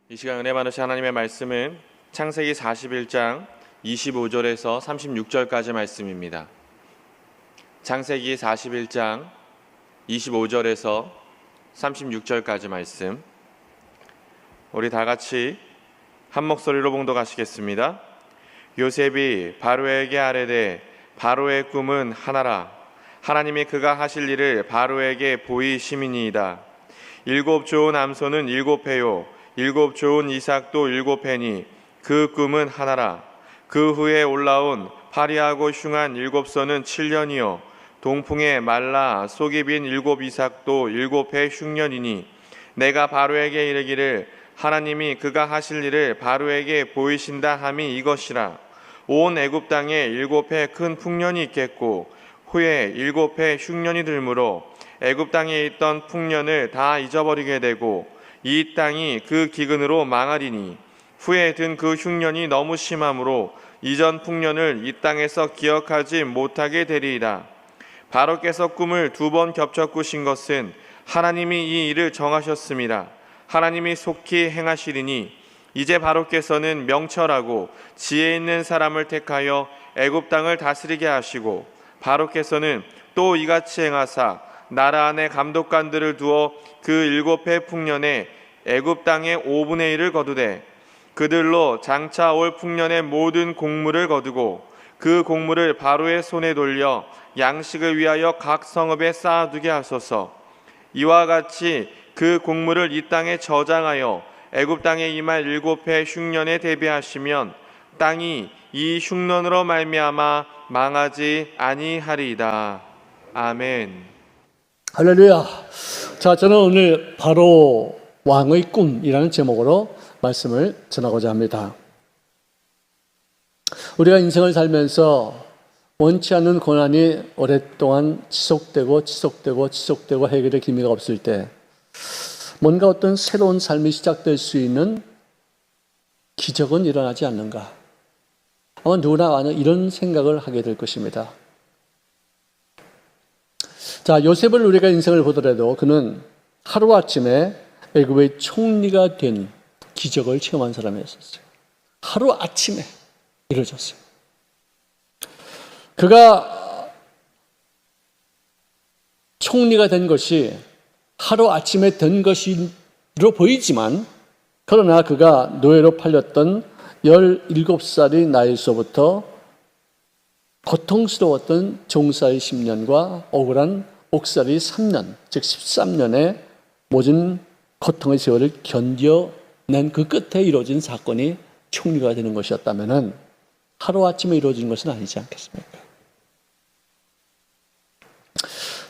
이 시간 은혜 받으신 하나님의 말씀은 창세기 41장 25절에서 36절까지 말씀입니다. 창세기 41장 25절에서 36절까지 말씀, 우리 다 같이 한 목소리로 봉독하시겠습니다. 요셉이 바로에게 아뢰되 바로의 꿈은 하나라. 하나님이 그가 하실 일을 바로에게 보이심이니이다. 7 좋은 암소는 7회요 7 좋은 이삭도 7회니 그 꿈은 하나라. 그 후에 올라온 파리하고 흉한 7소는 7년이요 동풍에 말라 속이 빈 7 이삭도 7회 흉년이니 내가 바로에게 이르기를 하나님이 그가 하실 일을 바로에게 보이신다 함이 이것이라. 온 애굽 땅에 7회 큰 풍년이 있겠고 후에 7회 흉년이 들므로 애굽 땅에 있던 풍년을 다 잊어버리게 되고 이 땅이 그 기근으로 망하리니 후에 든 그 흉년이 너무 심함으로 이전 풍년을 이 땅에서 기억하지 못하게 되리이다. 바로께서 꿈을 2번 겹쳐 꾸신 것은 하나님이 이 일을 정하셨습니다. 하나님이 속히 행하시리니 이제 바로께서는 명철하고 지혜 있는 사람을 택하여 애굽 땅을 다스리게 하시고 바로께서는 또 이같이 행하사 나라 안에 감독관들을 두어 그 7회 풍년에 애굽 땅의 5분의 1을 거두되 그들로 장차 올 풍년의 모든 곡물을 거두고 그 곡물을 바로의 손에 돌려 양식을 위하여 각 성읍에 쌓아두게 하소서. 이와 같이 그 곡물을 이 땅에 저장하여 애굽 땅에 임할 7회 흉년에 대비하시면 땅이 이 흉년으로 말미암아 망하지 아니하리이다. 아멘. 할렐루야. 자, 저는 오늘 바로 왕의 꿈이라는 제목으로 말씀을 전하고자 합니다. 우리가 인생을 살면서 원치 않는 고난이 오랫동안 지속되고 해결의 기미가 없을 때 뭔가 어떤 새로운 삶이 시작될 수 있는 기적은 일어나지 않는가? 아마 누구나 이런 생각을 하게 될 것입니다. 자, 요셉을 우리가 인생을 보더라도 그는 하루아침에 애굽의 총리가 된 기적을 체험한 사람이었어요. 하루아침에 이루어졌어요. 그가 총리가 된 것이 하루아침에 된 것으로 보이지만 그러나 그가 노예로 팔렸던 17살의 나이로부터 고통스러웠던 종살이 10년과 억울한 옥살이 3년, 즉 13년의 모진 고통의 세월을 견뎌낸 그 끝에 이루어진 사건이 총리가 되는 것이었다면 하루아침에 이루어진 것은 아니지 않겠습니까?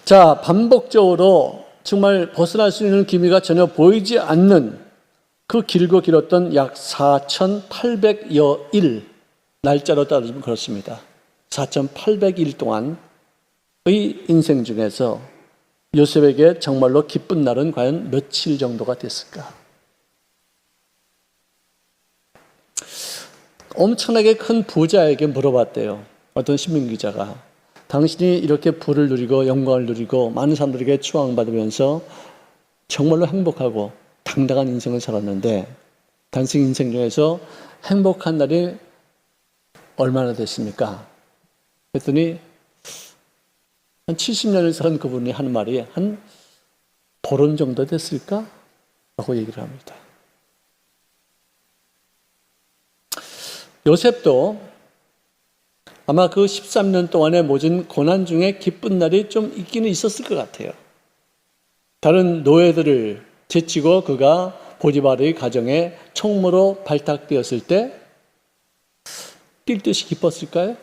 자, 반복적으로 정말 벗어날 수 있는 기미가 전혀 보이지 않는 그 길고 길었던 약 4,800여일, 날짜로 따지면 그렇습니다. 4,800일 동안의 인생 중에서 요셉에게 정말로 기쁜 날은 과연 며칠 정도가 됐을까? 엄청나게 큰 부자에게 물어봤대요. 어떤 신문기자가. 당신이 이렇게 부를 누리고 영광을 누리고 많은 사람들에게 추앙받으면서 정말로 행복하고 당당한 인생을 살았는데 당신 인생 중에서 행복한 날이 얼마나 됐습니까? 그랬더니 한 70년을 산 그분이 하는 말이 한 보름 정도 됐을까? 라고 얘기를 합니다. 요셉도 아마 그 13년 동안의 모진 고난 중에 기쁜 날이 좀 있기는 있었을 것 같아요. 다른 노예들을 제치고 그가 보디발의 가정에 총무로 발탁되었을 때 뛸 듯이 기뻤을까요?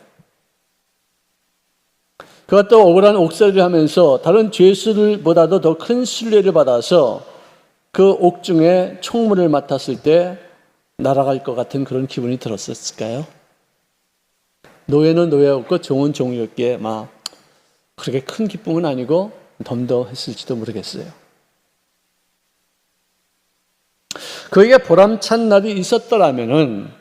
그가 또 억울한 옥살이를 하면서 다른 죄수들보다도 더 큰 신뢰를 받아서 그 옥중에 총무를 맡았을 때 날아갈 것 같은 그런 기분이 들었을까요? 노예는 노예였고 종은 종이었기에 막 그렇게 큰 기쁨은 아니고 덤덤했을지도 모르겠어요. 그에게 보람찬 날이 있었더라면은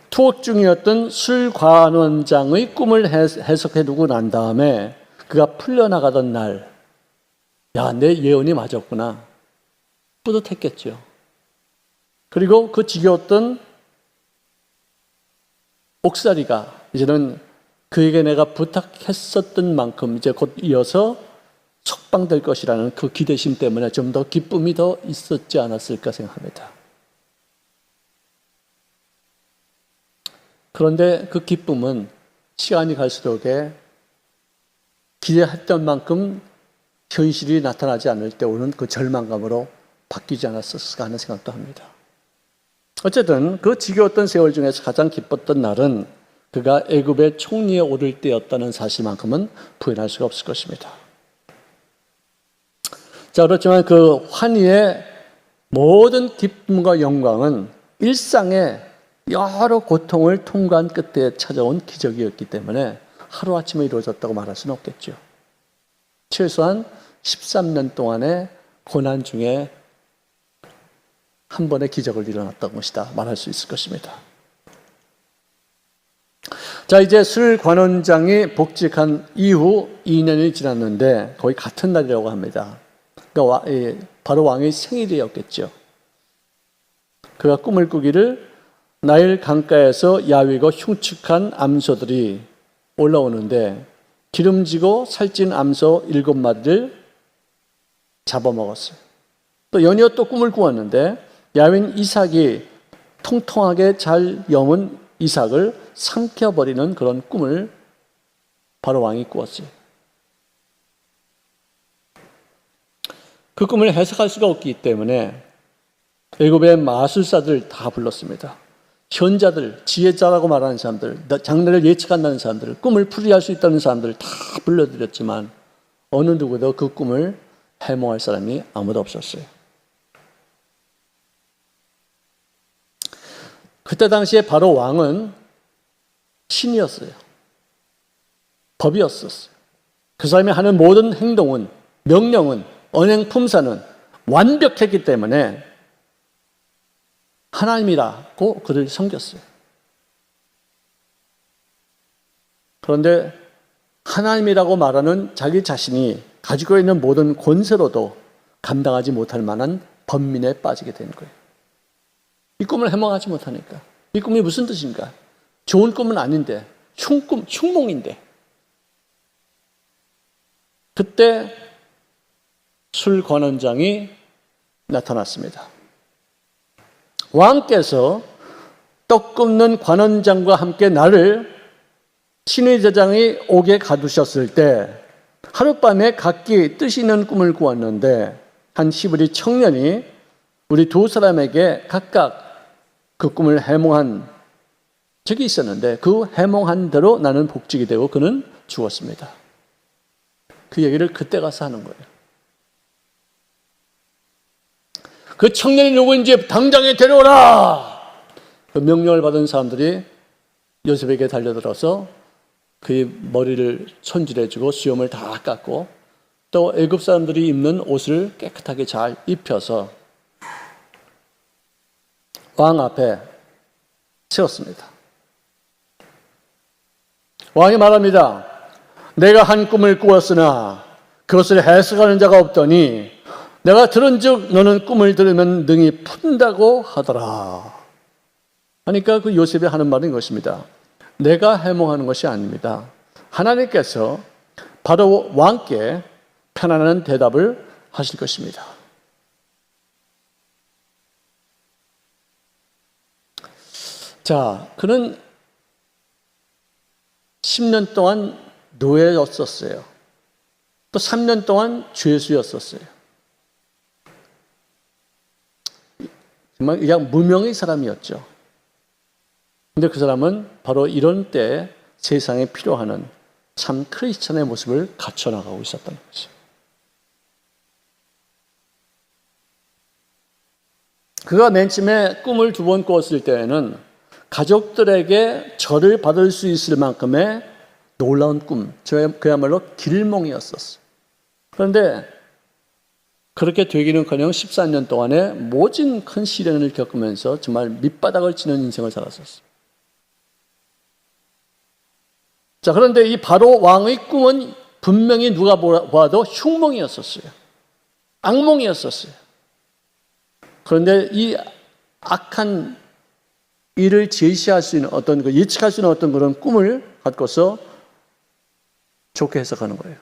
투옥 중이었던 술관원장의 꿈을 해석해두고 난 다음에 그가 풀려나가던 날, 야, 내 예언이 맞았구나. 뿌듯했겠죠. 그리고 그 지겨웠던 옥살이가 이제는 그에게 내가 부탁했었던 만큼 이제 곧 이어서 석방될 것이라는 그 기대심 때문에 좀 더 기쁨이 더 있었지 않았을까 생각합니다. 그런데 그 기쁨은 시간이 갈수록에 기대했던 만큼 현실이 나타나지 않을 때 오는 그 절망감으로 바뀌지 않았을까 하는 생각도 합니다. 어쨌든 그 지겨웠던 세월 중에서 가장 기뻤던 날은 그가 애굽의 총리에 오를 때였다는 사실만큼은 부인할 수가 없을 것입니다. 자, 그렇지만 그 환희의 모든 기쁨과 영광은 일상의 여러 고통을 통과한 끝에 찾아온 기적이었기 때문에 하루아침에 이루어졌다고 말할 수는 없겠죠. 최소한 13년 동안의 고난 중에 한 번의 기적을 일어났던 것이다 말할 수 있을 것입니다. 자, 이제 술 관원장이 복직한 이후 2년이 지났는데 거의 같은 날이라고 합니다. 그러니까 바로 왕의 생일이었겠죠. 그가 꿈을 꾸기를 나일 강가에서 야위고 흉측한 암소들이 올라오는데 기름지고 살찐 암소 7마리를 잡아먹었어요. 또 연이어 또 꿈을 꾸었는데 야윈 이삭이 통통하게 잘 여문 이삭을 삼켜버리는 그런 꿈을 바로 왕이 꾸었어요. 그 꿈을 해석할 수가 없기 때문에 애굽의 마술사들 다 불렀습니다. 현자들, 지혜자라고 말하는 사람들, 장래를 예측한다는 사람들, 꿈을 풀이할 수 있다는 사람들 다 불러드렸지만 어느 누구도 그 꿈을 해몽할 사람이 아무도 없었어요. 그때 당시에 바로 왕은 신이었어요. 법이었었어요. 그 사람이 하는 모든 행동은, 명령은, 언행 품사는 완벽했기 때문에 하나님이라고 그를 섬겼어요. 그런데 하나님이라고 말하는 자기 자신이 가지고 있는 모든 권세로도 감당하지 못할 만한 번민에 빠지게 된 거예요. 이 꿈을 해몽하지 못하니까. 이 꿈이 무슨 뜻인가? 좋은 꿈은 아닌데 흉몽인데. 그때 술 관원장이 나타났습니다. 왕께서 떡 굽는 관원장과 함께 나를 신의 제장이 옥에 가두셨을 때 하룻밤에 각기 뜻이 있는 꿈을 꾸었는데 한 히브리 청년이 우리 두 사람에게 각각 그 꿈을 해몽한 적이 있었는데 그 해몽한 대로 나는 복직이 되고 그는 죽었습니다. 그 얘기를 그때 가서 하는 거예요. 그 청년이 누구인지 당장에 데려오라! 그 명령을 받은 사람들이 요셉에게 달려들어서 그의 머리를 손질해주고 수염을 다 깎고 또 애굽 사람들이 입는 옷을 깨끗하게 잘 입혀서 왕 앞에 세웠습니다. 왕이 말합니다. 내가 한 꿈을 꾸었으나 그것을 해석하는 자가 없더니 내가 들은즉 너는 꿈을 들으면 능히 푼다고 하더라. 하니까 그 요셉이 하는 말은 이것입니다. 내가 해몽하는 것이 아닙니다. 하나님께서 바로 왕께 편안한 대답을 하실 것입니다. 자, 그는 10년 동안 노예였었어요. 또 3년 동안 죄수였었어요. 정말 그냥 무명의 사람이었죠. 근데 그 사람은 바로 이런 때 세상에 필요하는 참 크리스천의 모습을 갖춰나가고 있었던 거죠. 그가 맨 처음에 꿈을 2번 꾸었을 때에는 가족들에게 절을 받을 수 있을 만큼의 놀라운 꿈, 그야말로 길몽이었었어요. 그런데 그렇게 되기는커녕 14년 동안에 모진 큰 시련을 겪으면서 정말 밑바닥을 치는 인생을 살았었어요. 자, 그런데 이 바로 왕의 꿈은 분명히 누가 보아도 흉몽이었었어요. 악몽이었었어요. 그런데 이 악한 일을 제시할 수 있는 어떤 예측할 수 있는 어떤 그런 꿈을 갖고서 좋게 해석하는 거예요.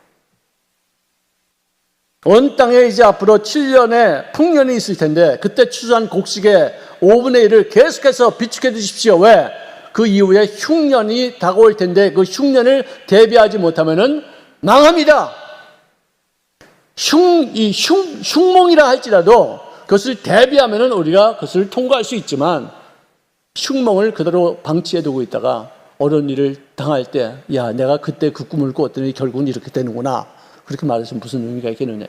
온 땅에 이제 앞으로 7년의 풍년이 있을 텐데 그때 추수한 곡식의 5분의 1을 계속해서 비축해 두십시오. 왜? 그 이후에 흉년이 다가올 텐데 그 흉년을 대비하지 못하면은 망합니다. 흉몽이라 할지라도 그것을 대비하면은 우리가 그것을 통과할 수 있지만 흉몽을 그대로 방치해 두고 있다가 어려운 일을 당할 때, 야, 내가 그때 그 꿈을 꿨더니 결국은 이렇게 되는구나. 그렇게 말해서 무슨 의미가 있겠느냐.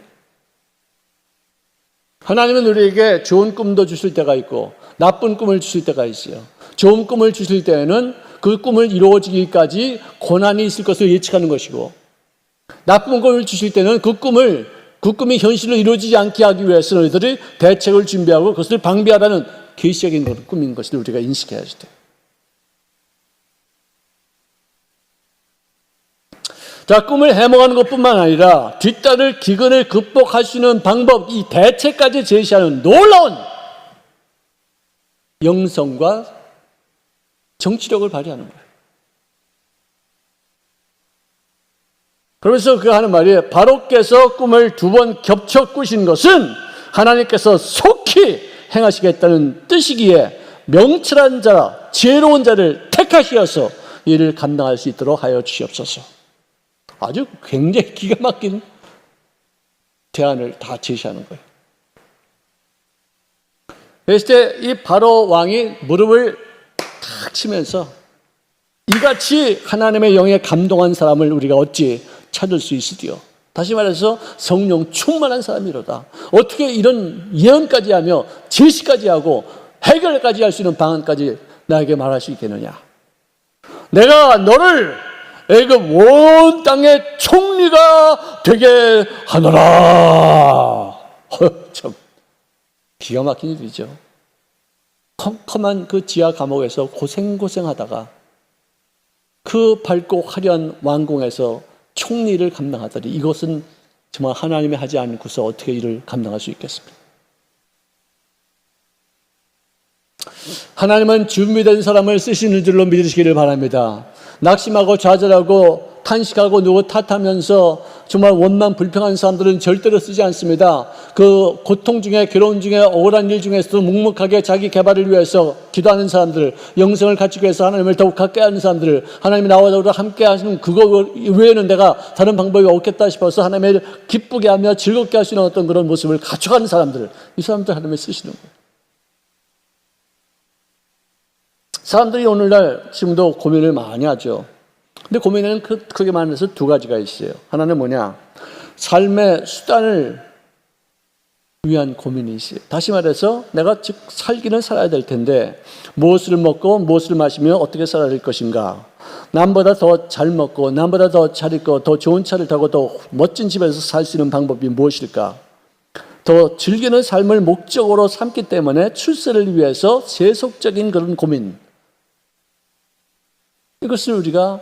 하나님은 우리에게 좋은 꿈도 주실 때가 있고 나쁜 꿈을 주실 때가 있어요. 좋은 꿈을 주실 때에는 그 꿈을 이루어지기까지 고난이 있을 것을 예측하는 것이고, 나쁜 꿈을 주실 때는 그 꿈이 현실로 이루어지지 않게 하기 위해서 너희들이 대책을 준비하고 그것을 방비하라는 계시적인 꿈인 것을 우리가 인식해야지 돼요. 자, 꿈을 해몽하는 것뿐만 아니라 뒤따를 기근을 극복할 수 있는 방법, 이 대책까지 제시하는 놀라운 영성과 정치력을 발휘하는 거예요. 그래서 그 하는 말이, 바로께서 꿈을 2번 겹쳐 꾸신 것은 하나님께서 속히 행하시겠다는 뜻이기에 명철한 자, 지혜로운 자를 택하시어서 이를 감당할 수 있도록 하여 주시옵소서. 아주 굉장히 기가 막힌 대안을 다 제시하는 거예요. 그랬을 때 이 바로 왕이 무릎을 탁 치면서 이같이 하나님의 영에 감동한 사람을 우리가 어찌 찾을 수 있으리요. 다시 말해서 성령 충만한 사람이로다. 어떻게 이런 예언까지 하며 제시까지 하고 해결까지 할 수 있는 방안까지 나에게 말할 수 있겠느냐. 내가 너를 애굽 온 땅의 총리가 되게 하노라. 참 기가 막힌 일이죠. 컴컴한 그 지하 감옥에서 고생하다가 그 밝고 화려한 왕궁에서 총리를 감당하다니, 이것은 정말 하나님이 하지 않고서 어떻게 이를 감당할 수 있겠습니까? 하나님은 준비된 사람을 쓰시는 줄로 믿으시기를 바랍니다. 낙심하고 좌절하고 탄식하고 누구 탓하면서 정말 원망 불평한 사람들은 절대로 쓰지 않습니다. 그 고통 중에, 괴로운 중에, 억울한 일 중에서도 묵묵하게 자기 개발을 위해서 기도하는 사람들, 영성을 갖추기 위해서 하나님을 더욱 가까이 하는 사람들, 하나님이 나와 더불어 함께 하시는 그거 외에는 내가 다른 방법이 없겠다 싶어서 하나님을 기쁘게 하며 즐겁게 할 수 있는 어떤 그런 모습을 갖춰가는 사람들, 이 사람들 하나님이 쓰시는 거예요. 사람들이 오늘날 지금도 고민을 많이 하죠. 근데 고민에는 크게 말해서 2가지가 있어요. 하나는 뭐냐? 삶의 수단을 위한 고민이 있어요. 다시 말해서 내가 즉 살기는 살아야 될 텐데 무엇을 먹고 무엇을 마시며 어떻게 살아야 될 것인가? 남보다 더 잘 먹고 남보다 더 잘 입고 더 좋은 차를 타고 더 멋진 집에서 살 수 있는 방법이 무엇일까? 더 즐기는 삶을 목적으로 삼기 때문에 출세를 위해서 세속적인 그런 고민, 이것을 우리가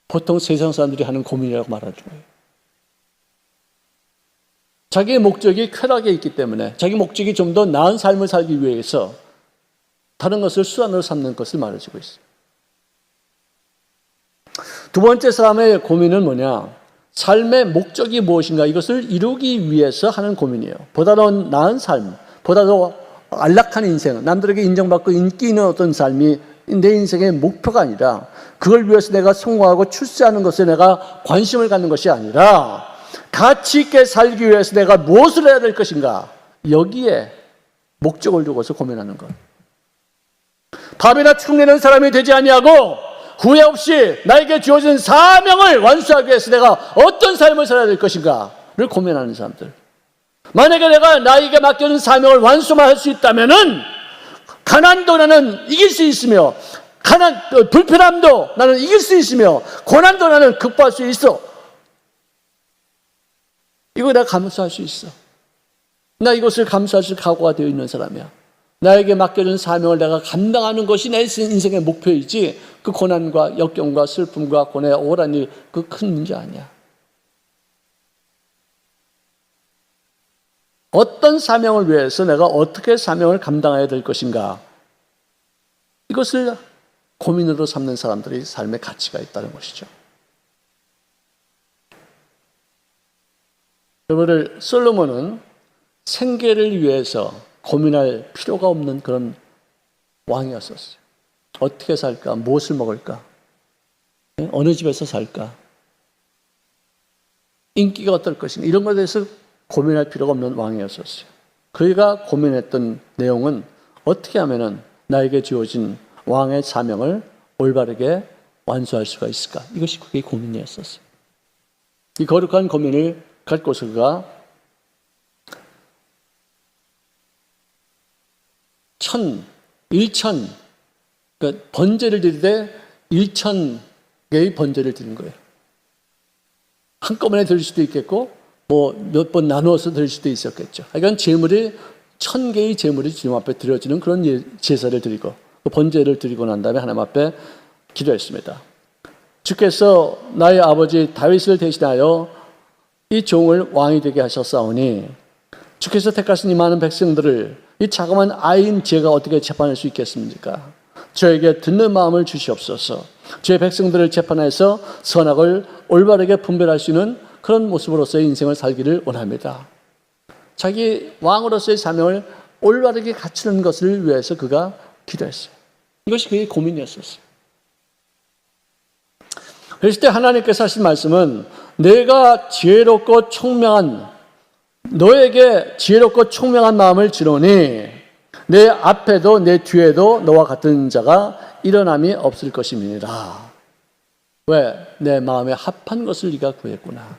보통 세상 사람들이 하는 고민이라고 말하는 거예요. 자기의 목적이 쾌락에 있기 때문에, 자기 목적이 좀 더 나은 삶을 살기 위해서 다른 것을 수단으로 삼는 것을 말해주고 있어요. 2번째 사람의 고민은 뭐냐? 삶의 목적이 무엇인가, 이것을 이루기 위해서 하는 고민이에요. 보다 더 나은 삶, 보다 더 안락한 인생, 남들에게 인정받고 인기 있는 어떤 삶이 내 인생의 목표가 아니라, 그걸 위해서 내가 성공하고 출세하는 것에 내가 관심을 갖는 것이 아니라 가치 있게 살기 위해서 내가 무엇을 해야 될 것인가, 여기에 목적을 두고서 고민하는 것. 밥이나 축내는 사람이 되지 아니하고 후회 없이 나에게 주어진 사명을 완수하기 위해서 내가 어떤 삶을 살아야 될 것인가를 고민하는 사람들. 만약에 내가 나에게 맡겨진 사명을 완수만 할 수 있다면은 가난도 나는 이길 수 있으며, 불편함도 나는 이길 수 있으며, 고난도 나는 극복할 수 있어. 이거 내가 감수할 수 있어. 나 이것을 감수할 수 각오가 되어 있는 사람이야. 나에게 맡겨진 사명을 내가 감당하는 것이 내 인생의 목표이지, 그 고난과 역경과 슬픔과 고뇌, 억울한 일, 그 큰 문제 아니야. 어떤 사명을 위해서 내가 어떻게 사명을 감당해야 될 것인가, 이것을 고민으로 삼는 사람들이 삶의 가치가 있다는 것이죠. 여러분들, 솔로몬은 생계를 위해서 고민할 필요가 없는 그런 왕이었었어요. 어떻게 살까? 무엇을 먹을까? 어느 집에서 살까? 인기가 어떨 것인가? 이런 것에 대해서 고민할 필요가 없는 왕이었었어요. 그가 고민했던 내용은 어떻게 하면은 나에게 주어진 왕의 사명을 올바르게 완수할 수가 있을까? 이것이 그게 고민이었었어요. 이 거룩한 고민을 갖고서 그가 그러니까 번제를 드리되 1,000개의 번제를 드린 거예요. 한꺼번에 드릴 수도 있겠고, 뭐 몇 번 나누어서 드릴 수도 있었겠죠. 그러니까 제물이 1,000개의 제물이 주님 앞에 드려지는 그런 제사를 드리고, 그 번제를 드리고 난 다음에 하나님 앞에 기도했습니다. 주께서 나의 아버지 다윗을 대신하여 이 종을 왕이 되게 하셨사오니 주께서 택하신 이 많은 백성들을 이 자그마한 아이인 제가 어떻게 재판할 수 있겠습니까? 저에게 듣는 마음을 주시옵소서. 주의 백성들을 재판해서 선악을 올바르게 분별할 수 있는 그런 모습으로서의 인생을 살기를 원합니다. 자기 왕으로서의 사명을 올바르게 갖추는 것을 위해서 그가 기도했어요. 이것이 그의 고민이었었어요. 그랬을 때 하나님께서 하신 말씀은 내가 지혜롭고 총명한 너에게 지혜롭고 총명한 마음을 주노니 내 앞에도 내 뒤에도 너와 같은 자가 일어남이 없을 것임이니라. 왜? 내 마음에 합한 것을 네가 구했구나.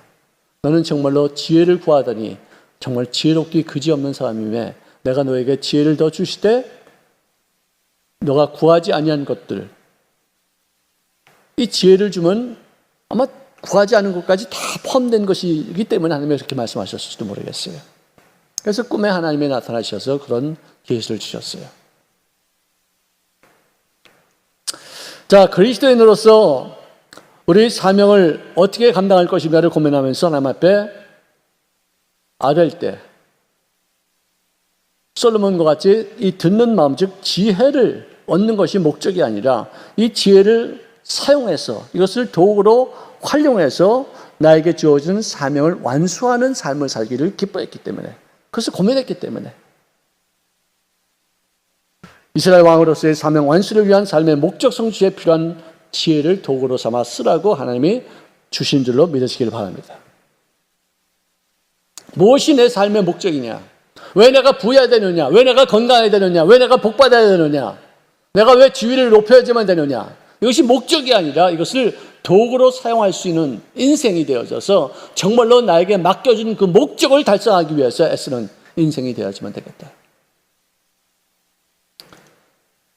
너는 정말로 지혜를 구하더니 정말 지혜롭기 그지없는 사람이며 내가 너에게 지혜를 더 주시되 너가 구하지 아니한 것들, 이 지혜를 주면 아마 구하지 않은 것까지 다 포함된 것이기 때문에 하나님이 그렇게 말씀하셨을지도 모르겠어요. 그래서 꿈에 하나님이 나타나셔서 그런 계시를 주셨어요. 자, 그리스도인으로서 우리 사명을 어떻게 감당할 것인가를 고민하면서 하나님 앞에 아뢰일 때 솔로몬과 같이 이 듣는 마음, 즉 지혜를 얻는 것이 목적이 아니라 이 지혜를 사용해서 이것을 도구로 활용해서 나에게 주어진 사명을 완수하는 삶을 살기를 기뻐했기 때문에, 그것을 고민했기 때문에 이스라엘 왕으로서의 사명 완수를 위한 삶의 목적 성취에 필요한 지혜를 도구로 삼아 쓰라고 하나님이 주신 줄로 믿으시기를 바랍니다. 무엇이 내 삶의 목적이냐? 왜 내가 부여해야 되느냐? 왜 내가 건강해야 되느냐? 왜 내가 복받아야 되느냐? 내가 왜 지위를 높여야지만 되느냐? 이것이 목적이 아니라 이것을 도구로 사용할 수 있는 인생이 되어져서 정말로 나에게 맡겨진 그 목적을 달성하기 위해서 애쓰는 인생이 되어야지만 되겠다.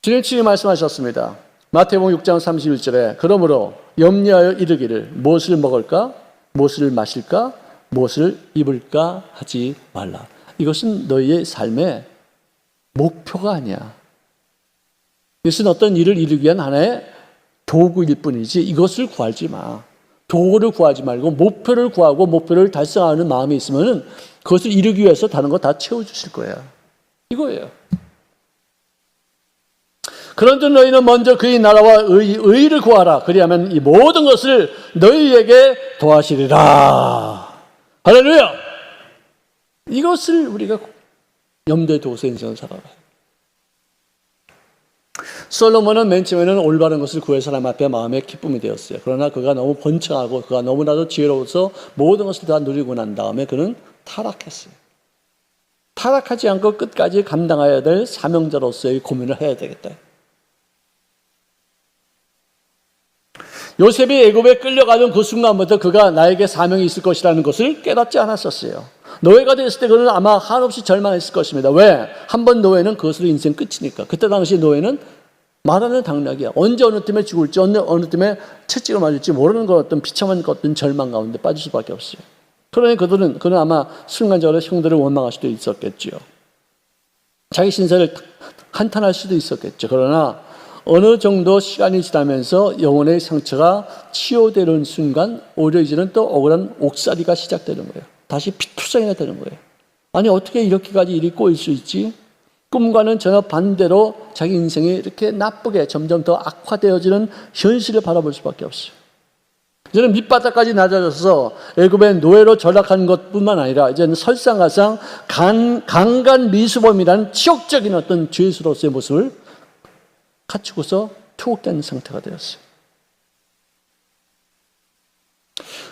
주님 친히 말씀하셨습니다. 마태복음 6장 31절에 그러므로 염려하여 이르기를 무엇을 먹을까? 무엇을 마실까? 무엇을 입을까? 하지 말라. 이것은 너희의 삶의 목표가 아니야. 이것은 어떤 일을 이루기 위한 하나의 도구일 뿐이지 이것을 구하지 마. 도구를 구하지 말고 목표를 구하고 목표를 달성하는 마음이 있으면 그것을 이루기 위해서 다른 거 다 채워주실 거야. 이거예요. 그런데 너희는 먼저 그의 나라와 의를 구하라. 그리하면 이 모든 것을 너희에게 더하시리라. 할렐루야! 이것을 우리가 염두에 두고서 인생을 살아가요. 솔로몬은 맨 처음에는 올바른 것을 구해서 하나님 앞에 마음의 기쁨이 되었어요. 그러나 그가 너무 번창하고 그가 너무나도 지혜로워서 모든 것을 다 누리고 난 다음에 그는 타락했어요. 타락하지 않고 끝까지 감당해야 될 사명자로서의 고민을 해야 되겠다. 요셉이 애굽에 끌려가는 그 순간부터 그가 나에게 사명이 있을 것이라는 것을 깨닫지 않았었어요. 노예가 됐을 때 그는 아마 한없이 절망했을 것입니다. 왜? 한번 노예는 그것으로 인생 끝이니까. 그때 당시 노예는 말하는 당락이야. 언제 어느 때문에 죽을지 어느 때문에 채찍을 맞을지 모르는 것 어떤 비참한 어떤 절망 가운데 빠질 수밖에 없어요. 그러니 그는 아마 순간적으로 형들을 원망할 수도 있었겠죠. 자기 신세를 한탄할 수도 있었겠죠. 그러나 어느 정도 시간이 지나면서 영혼의 상처가 치유되는 순간 오히려 이제는 또 억울한 옥살이가 시작되는 거예요. 다시 피투성이가 되는 거예요. 아니 어떻게 이렇게까지 일이 꼬일 수 있지? 꿈과는 전혀 반대로 자기 인생이 이렇게 나쁘게 점점 더 악화되어지는 현실을 바라볼 수밖에 없어요. 이제는 밑바닥까지 낮아져서 애굽의 노예로 전락한 것뿐만 아니라 이제는 설상가상 강간 미수범이라는 치욕적인 어떤 죄수로서의 모습을 갖추고서 투옥된 상태가 되었어요.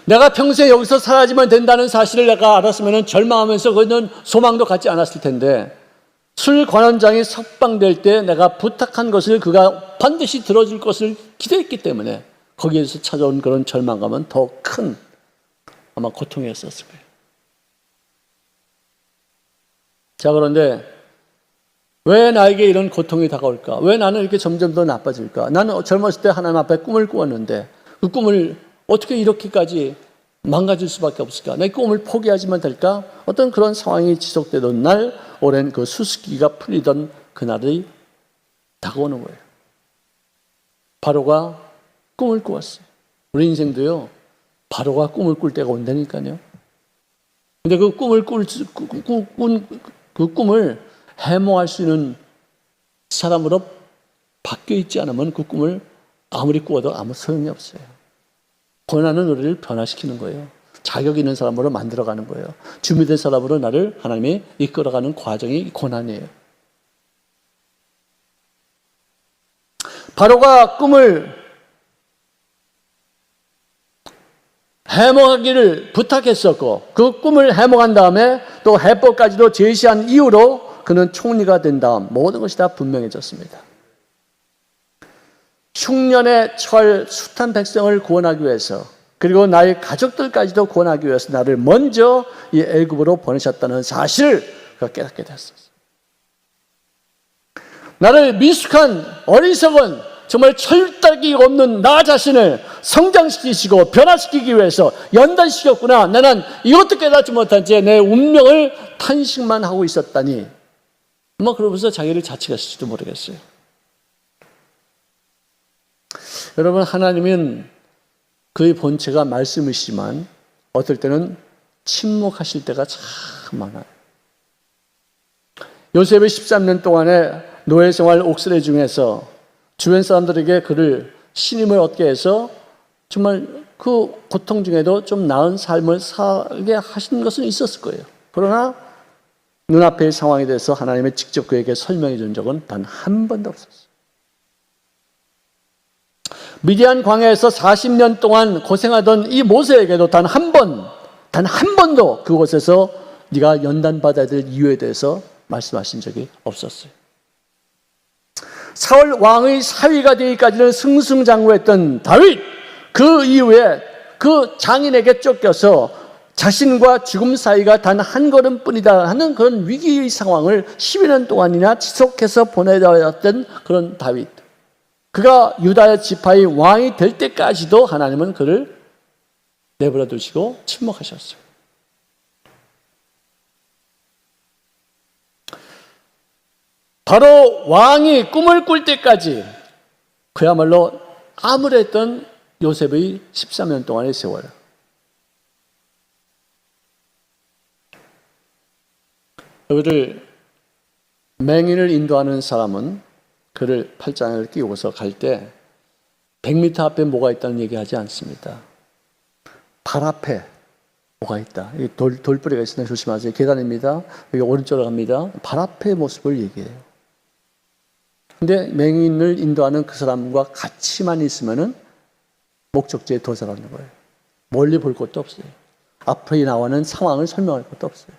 내가 평생 여기서 사라지면 된다는 사실을 내가 알았으면 절망하면서 그는 소망도 갖지 않았을 텐데, 술 관원장이 석방될 때 내가 부탁한 것을 그가 반드시 들어줄 것을 기대했기 때문에 거기에서 찾아온 그런 절망감은 더 큰 아마 고통이었을 거예요. 자, 그런데 왜 나에게 이런 고통이 다가올까? 왜 나는 이렇게 점점 더 나빠질까? 나는 젊었을 때 하나님 앞에 꿈을 꾸었는데 그 꿈을 어떻게 이렇게까지 망가질 수밖에 없을까? 내 꿈을 포기하지만 될까? 어떤 그런 상황이 지속되던 날, 오랜 그 수수께끼가 풀리던 그날이 다가오는 거예요. 바로가 꿈을 꾸었어요. 우리 인생도요, 바로가 꿈을 꿀 때가 온다니까요. 근데 그 꿈을 해몽할 수 있는 사람으로 바뀌어 있지 않으면 그 꿈을 아무리 꾸어도 아무 소용이 없어요. 고난은 우리를 변화시키는 거예요. 자격 있는 사람으로 만들어가는 거예요. 준비된 사람으로 나를 하나님이 이끌어가는 과정이 고난이에요. 바로가 꿈을 해몽하기를 부탁했었고, 그 꿈을 해몽한 다음에 또 해법까지도 제시한 이후로 그는 총리가 된 다음 모든 것이 다 분명해졌습니다. 흉년에 처할 숱한 백성을 구원하기 위해서, 그리고 나의 가족들까지도 구원하기 위해서 나를 먼저 이 애굽으로 보내셨다는 사실을 그가 깨닫게 됐었어요. 나를 미숙한 어리석은 정말 철딱이 없는 나 자신을 성장시키시고 변화시키기 위해서 연단시켰구나. 나는 이것도 깨닫지 못한 채 내 운명을 탄식만 하고 있었다니. 그러면서 자기를 자책했을지도 모르겠어요. 여러분, 하나님은 그의 본체가 말씀이시지만 어떨 때는 침묵하실 때가 참 많아요. 요셉의 13년 동안의 노예 생활 옥살이 중에서 주변 사람들에게 그를 신임을 얻게 해서 정말 그 고통 중에도 좀 나은 삶을 살게 하신 것은 있었을 거예요. 그러나 눈앞의 상황에 대해서 하나님이 직접 그에게 설명해 준 적은 단 한 번도 없었어요. 미디안 광야에서 40년 동안 고생하던 이 모세에게도 단 한 번도 그곳에서 네가 연단받아야 될 이유에 대해서 말씀하신 적이 없었어요. 사울 왕의 사위가 되기까지는 승승장구했던 다윗, 그 이후에 그 장인에게 쫓겨서 자신과 죽음 사이가 단 한 걸음뿐이다 하는 그런 위기의 상황을 12년 동안이나 지속해서 보내왔던 그런 다윗, 그가 유다 지파의 왕이 될 때까지도 하나님은 그를 내버려 두시고 침묵하셨어요. 바로 왕이 꿈을 꿀 때까지 그야말로 암울했던 요셉의 13년 동안의 세월. 여기를 맹인을 인도하는 사람은 그를 팔짱을 끼우고서 갈 때 100m 앞에 뭐가 있다는 얘기하지 않습니다. 발 앞에 뭐가 있다. 돌뿌리가 있으니까 조심하세요. 계단입니다. 여기 오른쪽으로 갑니다. 발 앞의 모습을 얘기해요. 근데 맹인을 인도하는 그 사람과 같이만 있으면은 목적지에 도달하는 거예요. 멀리 볼 것도 없어요. 앞에 나오는 상황을 설명할 것도 없어요.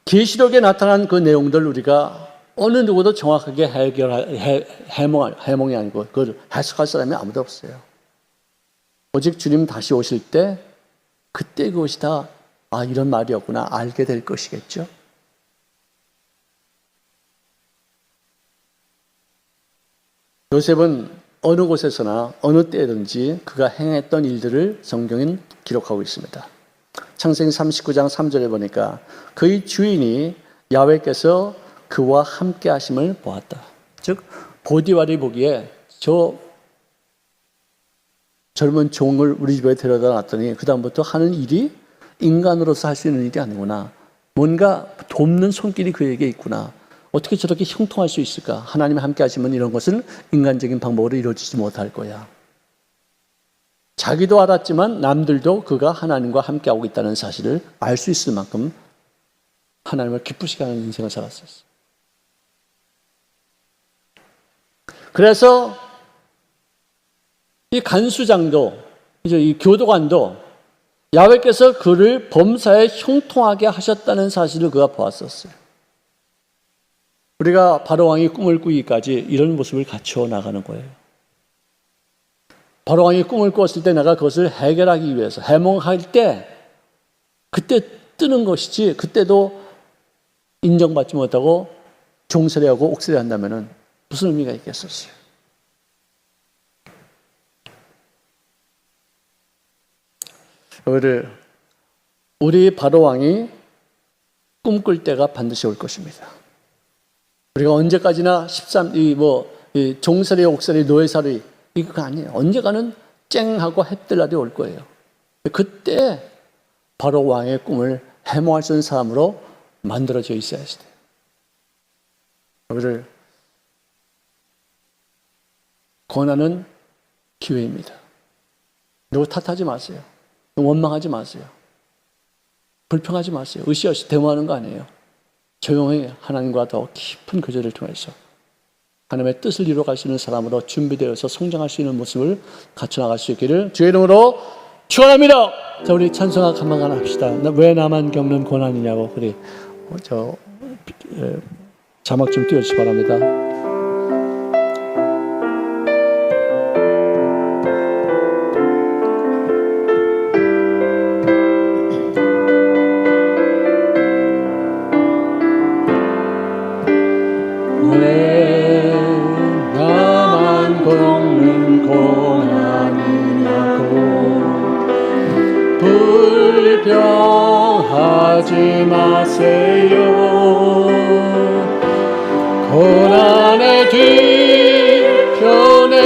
계시록에 나타난 그 내용들 우리가 어느 누구도 정확하게 해몽이 아니고 그걸 해석할 사람이 아무도 없어요. 오직 주님 다시 오실 때 그때 그것이 다 이런 말이었구나 알게 될 것이겠죠. 요셉은 어느 곳에서나 어느 때든지 그가 행했던 일들을 성경은 기록하고 있습니다. 창세기 39장 3절에 보니까 그의 주인이 야훼께서 그와 함께 하심을 보았다. 즉 보디발이 보기에 저 젊은 종을 우리 집에 데려다 놨더니 그다음부터 하는 일이 인간으로서 할 수 있는 일이 아니구나. 뭔가 돕는 손길이 그에게 있구나. 어떻게 저렇게 형통할 수 있을까? 하나님이 함께 하시면 이런 것은 인간적인 방법으로 이루어지지 못할 거야. 자기도 알았지만 남들도 그가 하나님과 함께하고 있다는 사실을 알 수 있을 만큼 하나님을 기쁘시게 하는 인생을 살았었어요. 그래서 이 간수장도, 이제 이 교도관도 야훼께서 그를 범사에 형통하게 하셨다는 사실을 그가 보았었어요. 우리가 바로왕이 꿈을 꾸기까지 이런 모습을 갖추어 나가는 거예요. 바로왕이 꿈을 꾸었을 때 내가 그것을 해결하기 위해서 해몽할 때 그때 뜨는 것이지 그때도 인정받지 못하고 종살이하고 옥살이한다면 무슨 의미가 있겠었어요? 우리 바로왕이 꿈꿀 때가 반드시 올 것입니다. 우리가 언제까지나 이 종살이, 옥살이, 노예살이 이거 아니에요. 언젠가는 쨍하고 해뜰 날이 올 거예요. 그때 바로왕의 꿈을 해몽할 수 있는 사람으로 만들어져 있어야 돼요. 우리를 권하는 기회입니다. 누구 탓하지 마세요. 원망하지 마세요. 불평하지 마세요. 으쌰으쌰 대모하는 거 아니에요. 조용히 하나님과 더 깊은 교제를 통해서 하나님의 뜻을 이루어갈 수 있는 사람으로 준비되어서 성장할 수 있는 모습을 갖춰나갈 수 있기를 주의 이름으로 축원합니다. 자, 우리 찬송가 한번 합시다. 왜 나만 겪는 고난이냐고. 우리 자막 좀 띄워주시기 바랍니다. 왜 나만 겪는 고난이냐고 불평하지 마세요. 고난의 뒤편에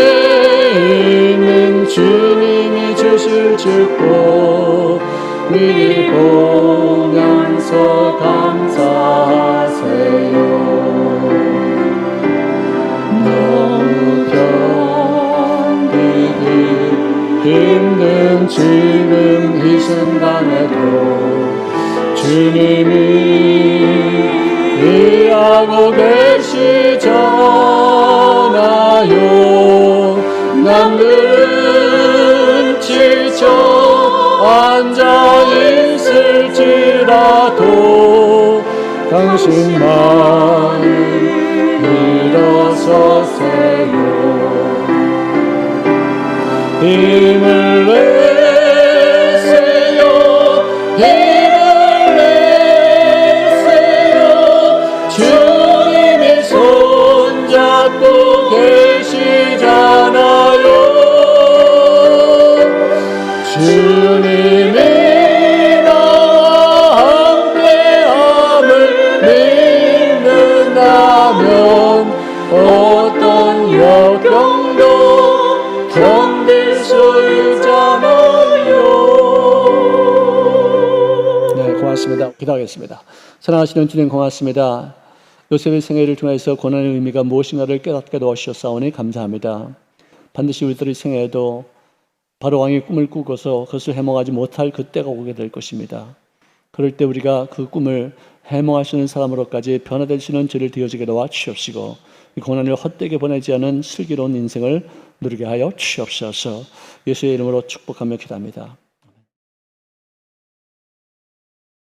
있는 주님이 주실 축복 미리 보면서 감사하세요. 너무 견디기 힘든 지금 이 순간에도 주님이 일하고 계시잖아요. 남들은 지쳐 앉아있을지라도 당신만 일어서세요. 힘을 내세요. 힘을 내세요. 주님이 손잡고 계시잖아요. 주님이 나와 함께함을 믿는다면 어떤 역경도 견딜 수 있잖아요. 네, 고맙습니다. 기도하겠습니다. 사랑하시는 주님 고맙습니다. 요셉의 생애를 통해서 고난의 의미가 무엇인가를 깨닫게 도와주셨사오니 감사합니다. 반드시 우리들의 생애에도 바로왕의 꿈을 꾸고서 그것을 해몽하지 못할 그때가 오게 될 것입니다. 그럴 때 우리가 그 꿈을 해몽하시는 사람으로까지 변화되시는 죄를 되어지게 도와주시옵시고 이 고난을 헛되게 보내지 않은 슬기로운 인생을 누리게 하여 주시옵소서. 예수의 이름으로 축복하며 기도합니다.